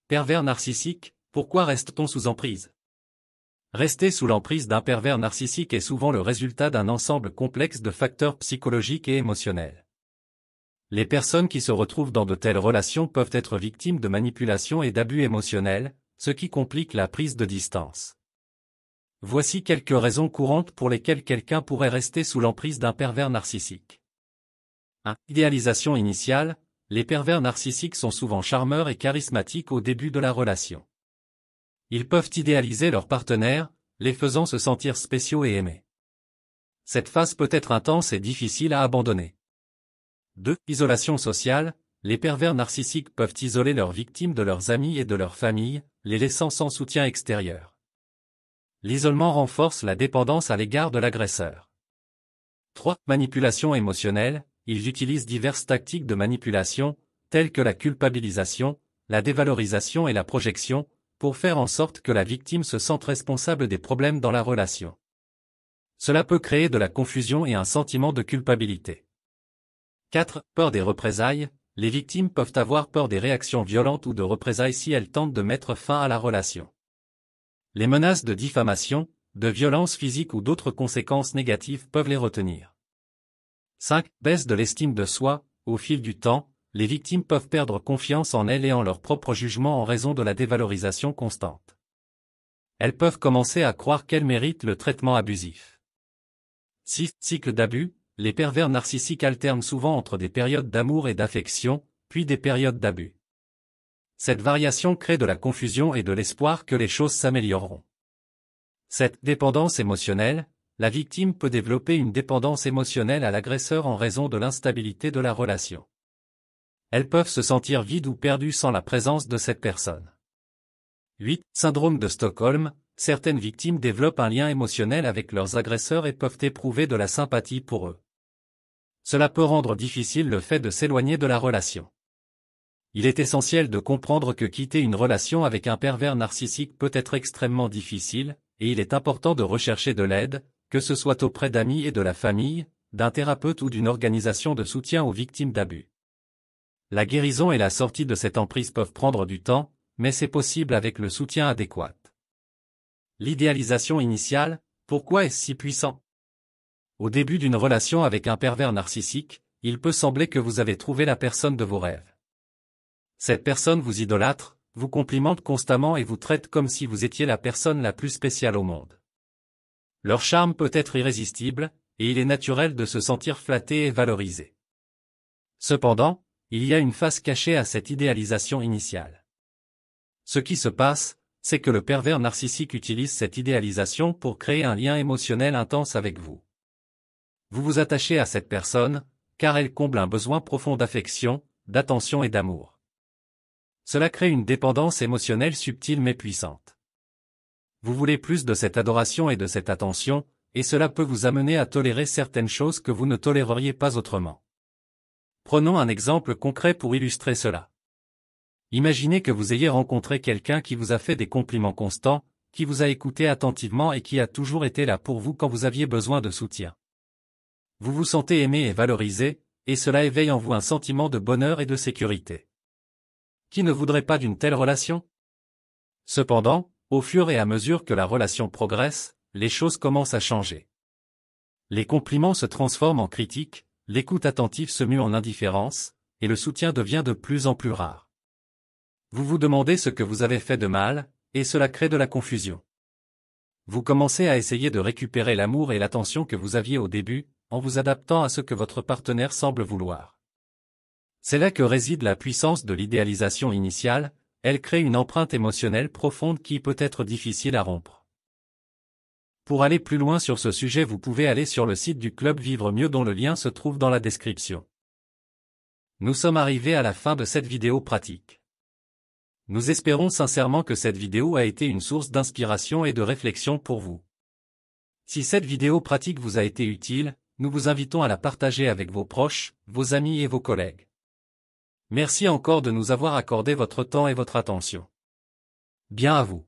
Pervers narcissique, pourquoi reste-t-on sous emprise? Rester sous l'emprise d'un pervers narcissique est souvent le résultat d'un ensemble complexe de facteurs psychologiques et émotionnels. Les personnes qui se retrouvent dans de telles relations peuvent être victimes de manipulation et d'abus émotionnels, ce qui complique la prise de distance. Voici quelques raisons courantes pour lesquelles quelqu'un pourrait rester sous l'emprise d'un pervers narcissique. 1. Idéalisation initiale. Les pervers narcissiques sont souvent charmeurs et charismatiques au début de la relation. Ils peuvent idéaliser leurs partenaires, les faisant se sentir spéciaux et aimés. Cette phase peut être intense et difficile à abandonner. 2. Isolation sociale. Les pervers narcissiques peuvent isoler leurs victimes de leurs amis et de leur famille, les laissant sans soutien extérieur. L'isolement renforce la dépendance à l'égard de l'agresseur. 3. Manipulation émotionnelle. Ils utilisent diverses tactiques de manipulation, telles que la culpabilisation, la dévalorisation et la projection, pour faire en sorte que la victime se sente responsable des problèmes dans la relation. Cela peut créer de la confusion et un sentiment de culpabilité. 4. Peur des représailles. Les victimes peuvent avoir peur des réactions violentes ou de représailles si elles tentent de mettre fin à la relation. Les menaces de diffamation, de violence physique ou d'autres conséquences négatives peuvent les retenir. 5. Baisse de l'estime de soi. Au fil du temps, les victimes peuvent perdre confiance en elles et en leur propre jugement en raison de la dévalorisation constante. Elles peuvent commencer à croire qu'elles méritent le traitement abusif. 6. Cycle d'abus. Les pervers narcissiques alternent souvent entre des périodes d'amour et d'affection, puis des périodes d'abus. Cette variation crée de la confusion et de l'espoir que les choses s'amélioreront. 7. Dépendance émotionnelle. La victime peut développer une dépendance émotionnelle à l'agresseur en raison de l'instabilité de la relation. Elles peuvent se sentir vides ou perdues sans la présence de cette personne. 8. Syndrome de Stockholm. Certaines victimes développent un lien émotionnel avec leurs agresseurs et peuvent éprouver de la sympathie pour eux. Cela peut rendre difficile le fait de s'éloigner de la relation. Il est essentiel de comprendre que quitter une relation avec un pervers narcissique peut être extrêmement difficile, et il est important de rechercher de l'aide, que ce soit auprès d'amis et de la famille, d'un thérapeute ou d'une organisation de soutien aux victimes d'abus. La guérison et la sortie de cette emprise peuvent prendre du temps, mais c'est possible avec le soutien adéquat. L'idéalisation initiale, pourquoi est-ce si puissant? Au début d'une relation avec un pervers narcissique, il peut sembler que vous avez trouvé la personne de vos rêves. Cette personne vous idolâtre, vous complimente constamment et vous traite comme si vous étiez la personne la plus spéciale au monde. Leur charme peut être irrésistible, et il est naturel de se sentir flatté et valorisé. Cependant, il y a une face cachée à cette idéalisation initiale. Ce qui se passe, c'est que le pervers narcissique utilise cette idéalisation pour créer un lien émotionnel intense avec vous. Vous vous attachez à cette personne, car elle comble un besoin profond d'affection, d'attention et d'amour. Cela crée une dépendance émotionnelle subtile mais puissante. Vous voulez plus de cette adoration et de cette attention, et cela peut vous amener à tolérer certaines choses que vous ne toléreriez pas autrement. Prenons un exemple concret pour illustrer cela. Imaginez que vous ayez rencontré quelqu'un qui vous a fait des compliments constants, qui vous a écouté attentivement et qui a toujours été là pour vous quand vous aviez besoin de soutien. Vous vous sentez aimé et valorisé, et cela éveille en vous un sentiment de bonheur et de sécurité. Qui ne voudrait pas d'une telle relation? Cependant, au fur et à mesure que la relation progresse, les choses commencent à changer. Les compliments se transforment en critiques, l'écoute attentive se mue en indifférence, et le soutien devient de plus en plus rare. Vous vous demandez ce que vous avez fait de mal, et cela crée de la confusion. Vous commencez à essayer de récupérer l'amour et l'attention que vous aviez au début, en vous adaptant à ce que votre partenaire semble vouloir. C'est là que réside la puissance de l'idéalisation initiale, elle crée une empreinte émotionnelle profonde qui peut être difficile à rompre. Pour aller plus loin sur ce sujet, vous pouvez aller sur le site du Club Vivre Mieux dont le lien se trouve dans la description. Nous sommes arrivés à la fin de cette vidéo pratique. Nous espérons sincèrement que cette vidéo a été une source d'inspiration et de réflexion pour vous. Si cette vidéo pratique vous a été utile, nous vous invitons à la partager avec vos proches, vos amis et vos collègues. Merci encore de nous avoir accordé votre temps et votre attention. Bien à vous.